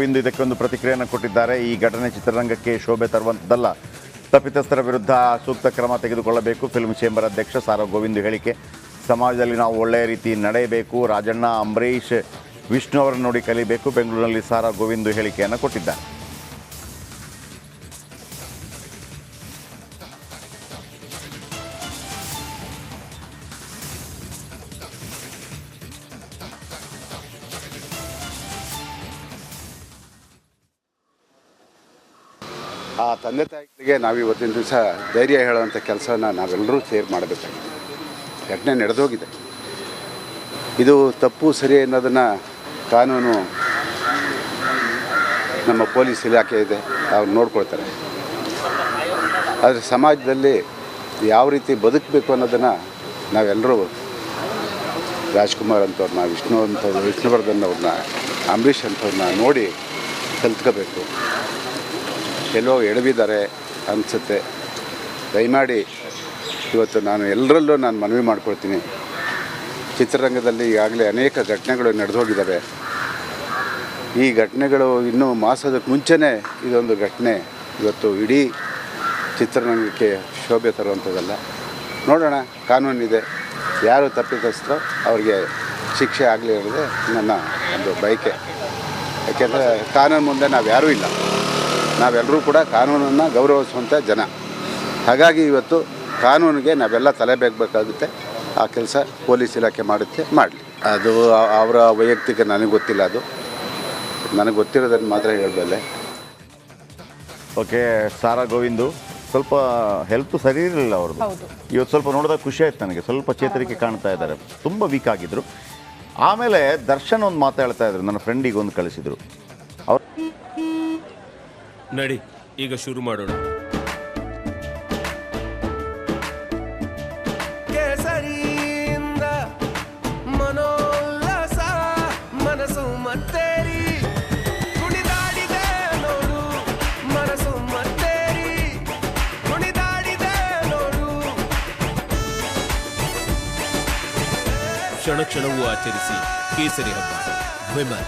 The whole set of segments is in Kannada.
ಇಂದು ಇದಕ್ಕೊಂದು ಪ್ರತಿಕ್ರಿಯೆಯನ್ನು ಕೊಟ್ಟಿದ್ದಾರೆ. ಈ ಘಟನೆ ಚಿತ್ರರಂಗಕ್ಕೆ ಶೋಭೆ ತರುವಂಥದ್ದಲ್ಲ, ತಪ್ಪಿತಸ್ಥರ ವಿರುದ್ಧ ಸೂಕ್ತ ಕ್ರಮ ತೆಗೆದುಕೊಳ್ಳಬೇಕು. ಫಿಲ್ಮ್ ಚೇಂಬರ್ ಅಧ್ಯಕ್ಷ ಸಾರಾ ಗೋವಿಂದ್ ಹೇಳಿಕೆ. ಸಮಾಜದಲ್ಲಿ ನಾವು ಒಳ್ಳೆಯ ರೀತಿ ನಡೆಯಬೇಕು. ರಾಜಣ್ಣ, ಅಂಬರೀಷ್, ವಿಷ್ಣು ಅವರನ್ನು ನೋಡಿ ಕಲಿಬೇಕು. ಬೆಂಗಳೂರಿನಲ್ಲಿ ಸಾರಾ ಗೋವಿಂದ್ ಹೇಳಿಕೆಯನ್ನು ಕೊಟ್ಟಿದ್ದಾರೆ. ಆ ತಂದೆ ತಾಯಿಗಳಿಗೆ ನಾವು ಇವತ್ತಿನ ದಿವಸ ಧೈರ್ಯ ಹೇಳುವಂಥ ಕೆಲಸನ ನಾವೆಲ್ಲರೂ ಸೇರಿ ಮಾಡಬೇಕಾಗಿದೆ. ಘಟನೆ ನಡೆದೋಗಿದೆ. ಇದು ತಪ್ಪು ಸರಿ ಅನ್ನೋದನ್ನು ಕಾನೂನು ನಮ್ಮ ಪೊಲೀಸ್ ಇಲಾಖೆ ಇದೆ, ಅವ್ರು ನೋಡ್ಕೊಳ್ತಾರೆ. ಆದರೆ ಸಮಾಜದಲ್ಲಿ ಯಾವ ರೀತಿ ಬದುಕಬೇಕು ಅನ್ನೋದನ್ನು ನಾವೆಲ್ಲರೂ ರಾಜ್ಕುಮಾರ್ ಅಂಥವ್ರನ್ನ, ವಿಷ್ಣುವರ್ಧನ್ ಅವ್ರನ್ನ, ಅಂಬರೀಷ್ ಅಂಥವ್ರನ್ನ ನೋಡಿ ಕಲ್ತ್ಕೋಬೇಕು. ಎಲ್ಲೋ ಎಡವಿದ್ದಾರೆ ಅನಿಸುತ್ತೆ. ದಯಮಾಡಿ ಇವತ್ತು ನಾನು ಎಲ್ಲರಲ್ಲೂ ಮನವಿ ಮಾಡ್ಕೊಳ್ತೀನಿ. ಚಿತ್ರರಂಗದಲ್ಲಿ ಈಗಾಗಲೇ ಅನೇಕ ಘಟನೆಗಳು ನಡೆದೋಗಿದ್ದಾವೆ. ಈ ಘಟನೆಗಳು ಇನ್ನೂ ಮಾಸದಕ್ಕೆ ಮುಂಚೆನೇ ಇದೊಂದು ಘಟನೆ ಇವತ್ತು ಇಡೀ ಚಿತ್ರರಂಗಕ್ಕೆ ಶೋಭೆ ತರುವಂಥದ್ದಲ್ಲ. ನೋಡೋಣ, ಕಾನೂನಿದೆ. ಯಾರು ತಪ್ಪಿತಸ್ಥರೋ ಅವ್ರಿಗೆ ಶಿಕ್ಷೆ ಆಗಲಿ ಅನ್ನೋದೇ ನನ್ನ ಒಂದು ಬಯಕೆ. ಯಾಕೆಂದರೆ ಕಾನೂನು ಮುಂದೆ ನಾವು ಯಾರೂ ಇಲ್ಲ. ನಾವೆಲ್ಲರೂ ಕೂಡ ಕಾನೂನನ್ನು ಗೌರವಿಸುವಂಥ ಜನ. ಹಾಗಾಗಿ ಇವತ್ತು ಕಾನೂನಿಗೆ ನಾವೆಲ್ಲ ತಲೆ ಬೇಕಬೇಕಾಗುತ್ತೆ. ಆ ಕೆಲಸ ಪೊಲೀಸ್ ಇಲಾಖೆ ಮಾಡುತ್ತೆ, ಮಾಡಲಿ. ಅದು ಅವರ ವೈಯಕ್ತಿಕ ನನಗೆ ಗೊತ್ತಿಲ್ಲ. ಅದು ನನಗೆ ಗೊತ್ತಿರೋದನ್ನು ಮಾತ್ರ ಹೇಳಬಲ್ಲೆ. ಓಕೆ, ಸಾರಾ ಗೋವಿಂದು ಸ್ವಲ್ಪ ಹೆಲ್ತ್ ಸರಿ ಇರಲಿಲ್ಲ ಅವ್ರದ್ದು. ಇವತ್ತು ಸ್ವಲ್ಪ ನೋಡಿದಾಗ ಖುಷಿ ಆಯ್ತು ನನಗೆ. ಸ್ವಲ್ಪ ಚೇತರಿಕೆ ಕಾಣ್ತಾ ಇದ್ದಾರೆ. ತುಂಬ ವೀಕ್ ಆಗಿದ್ದರು. ಆಮೇಲೆ ದರ್ಶನ್ ಒಂದು ಮಾತಾಡ್ತಾ ಇದ್ರು. ನನ್ನ ಫ್ರೆಂಡಿಗೆ ಒಂದು ಕಳಿಸಿದರು. ಅವ್ರು ನಡಿ ಈಗ ಶುರು ಮಾಡೋಣ. ಕೇಸರಿಯಿಂದ ಮನೋಲ್ಲಾಸ ಮನಸ್ಸು ಮತ್ತೇರಿ ಕುಣಿದಾಡಿದೆ ನೋಡು, ಮನಸ್ಸು ಮತ್ತೇರಿ ಕುಣಿದಾಡಿದೆ ನೋಡು. ಕ್ಷಣ ಕ್ಷಣವೂ ಆಚರಿಸಿ ಕೇಸರಿ ಹಬ್ಬ. ವಿಮಲ್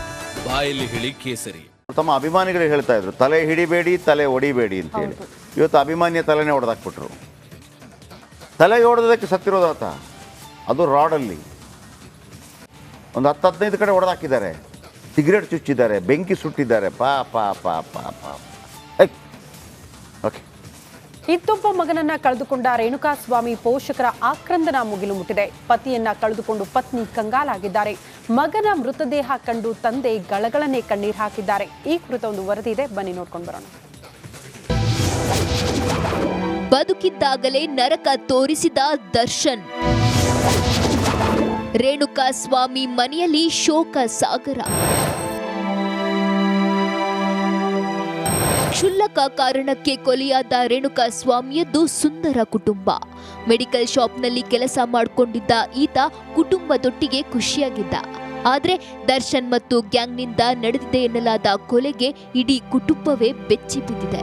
ಬಾಯಲ್ಲಿ ಹೇಳಿ ಕೇಸರಿ. ತಮ್ಮ ಅಭಿಮಾನಿಗಳಿಗೆ ಹೇಳ್ತಾ ಇದ್ರು, ತಲೆ ಹಿಡಿಬೇಡಿ, ತಲೆ ಒಡಿಬೇಡಿ ಅಂತೇಳಿ. ಇವತ್ತು ಅಭಿಮಾನಿಯ ತಲೆನೇ ಹೊಡೆದಾಕ್ಬಿಟ್ರು. ತಲೆಗೆ ಹೊಡೆದಕ್ಕೆ ಸತ್ತಿರೋದಾತ, ಅದು ರಾಡಲ್ಲಿ ಒಂದು 10-15 ಕಡೆ ಹೊಡೆದಾಕಿದ್ದಾರೆ. ಸಿಗರೇಟ್ ಚುಚ್ಚಿದ್ದಾರೆ, ಬೆಂಕಿ ಸುಟ್ಟಿದ್ದಾರೆ. ಓಕೆ. ಇತ್ತೊಬ್ಬ ಮಗನನ್ನ ಕಳೆದುಕೊಂಡ ರೇಣುಕಾಸ್ವಾಮಿ ಪೋಷಕರ ಆಕ್ರಂದನ ಮುಗಿಲು ಮುಟ್ಟಿದೆ. ಪತಿಯನ್ನ ಕಳೆದುಕೊಂಡು ಪತ್ನಿ ಕಂಗಾಲಾಗಿದ್ದಾರೆ. ಮಗನ ಮೃತದೇಹ ಕಂಡು ತಂದೆ ಗಳಗಳನ್ನೇ ಕಣ್ಣೀರು ಹಾಕಿದ್ದಾರೆ. ಈ ಕುರಿತ ಒಂದು ವರದಿ ಇದೆ, ಬನ್ನಿ ನೋಡ್ಕೊಂಡು ಬರೋಣ. ಬದುಕಿದ್ದಾಗಲೇ ನರಕ ತೋರಿಸಿದ ದರ್ಶನ್. ರೇಣುಕಾಸ್ವಾಮಿ ಮನೆಯಲ್ಲಿ ಶೋಕ ಸಾಗರ. ಕ್ಷುಲ್ಲಕ ಕಾರಣಕ್ಕೆ ಕೊಲೆಯಾದ ರೇಣುಕಾಸ್ವಾಮಿಯದ್ದು ಸುಂದರ ಕುಟುಂಬ. ಮೆಡಿಕಲ್ ಶಾಪ್ನಲ್ಲಿ ಕೆಲಸ ಮಾಡಿಕೊಂಡಿದ್ದ ಈತ ಕುಟುಂಬದೊಟ್ಟಿಗೆ ಖುಷಿಯಾಗಿದ್ದ. ಆದರೆ ದರ್ಶನ್ ಮತ್ತು ಗ್ಯಾಂಗ್ನಿಂದ ನಡೆದಿದೆ ಎನ್ನಲಾದ ಕೊಲೆಗೆ ಇಡೀ ಕುಟುಂಬವೇ ಬೆಚ್ಚಿ ಬಿದ್ದಿದೆ.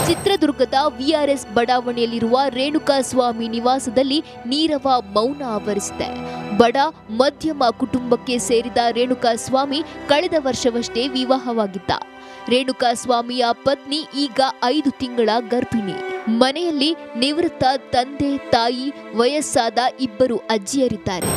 ಚಿತ್ರದುರ್ಗದ ವಿಆರ್ಎಸ್ ಬಡಾವಣೆಯಲ್ಲಿರುವ ರೇಣುಕಾಸ್ವಾಮಿ ನಿವಾಸದಲ್ಲಿ ನೀರವ ಮೌನ ಆವರಿಸಿದೆ. ಬಡ ಮಧ್ಯಮ ಕುಟುಂಬಕ್ಕೆ ಸೇರಿದ ರೇಣುಕಾಸ್ವಾಮಿ ಕಳೆದ ವರ್ಷವಷ್ಟೇ ವಿವಾಹವಾಗಿದ್ದ. ರೇಣುಕಾಸ್ವಾಮಿಯ ಪತ್ನಿ ಈಗ 5 ತಿಂಗಳ ಗರ್ಭಿಣಿ. ಮನೆಯಲ್ಲಿ ನಿವೃತ್ತ ತಂದೆ ತಾಯಿ, ವಯಸ್ಸಾದ 2 ಅಜ್ಜಿಯರಿದ್ದಾರೆ.